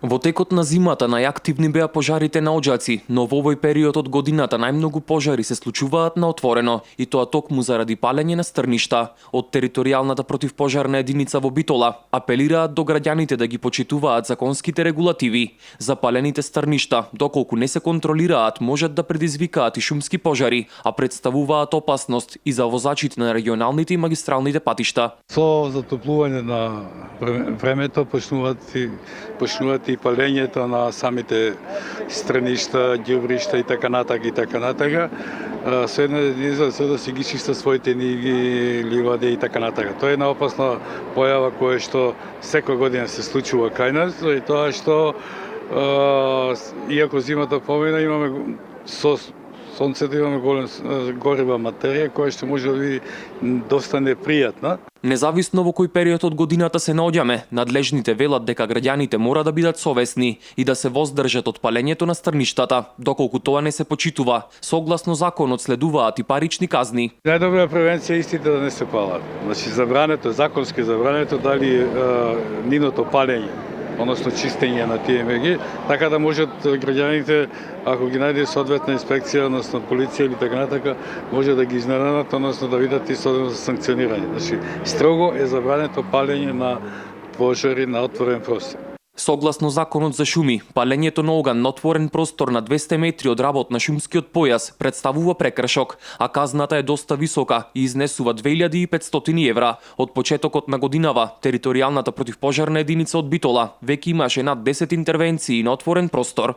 Во текот на зимата најактивни беа пожарите на оџаци, но во овој период од годината најмногу пожари се случуваат на отворено, и тоа токму заради палење на стрништа. Од територијалната противпожарна единица во Битола апелираат до граѓаните да ги почитуваат законските регулативи. Запалените стрништа, доколку не се контролираат, можат да предизвикаат и шумски пожари, а представуваат опасност и за возачите на регионалните и магистралните патишта. Со затоплување на времето почнуваат и палењето на самите стрништа, ѓубришта и така натака. Со една единица да си ги чиста своите ниги, ливади и така натака. Тоа е една опасна појава која што секоја година се случува кај нас, и тоа што иако зимата помина, имаме со сонцето имаме горива материја која што може да биде доста непријатна. Независно во кој период од годината се наоѓаме, надлежните велат дека граѓаните мора да бидат совесни и да се воздржат од палењето на стрништата, доколку тоа не се почитува. Согласно законот следуваат и парични казни. Најдобра превенција е истите да не се палат. Значи забрането, законски забрането, дали ниното палење, односно чистење на тие меѓи, така да можат граѓаните, ако ги најде соодветна инспекција, односно полиција или така натака, може да ги изненадат, односно да видат и соодветно санкционирање. Значи, строго е забрането палење на пожари на отворен простор. Согласно законот за шуми, палењето на оган на отворен простор на 200 метри од работ на шумскиот појас представува прекршок, а казната е доста висока и изнесува 2500 евра. Од почетокот на годинава, територијалната противпожарна единица од Битола веќе имаше над 10 интервенции на отворен простор.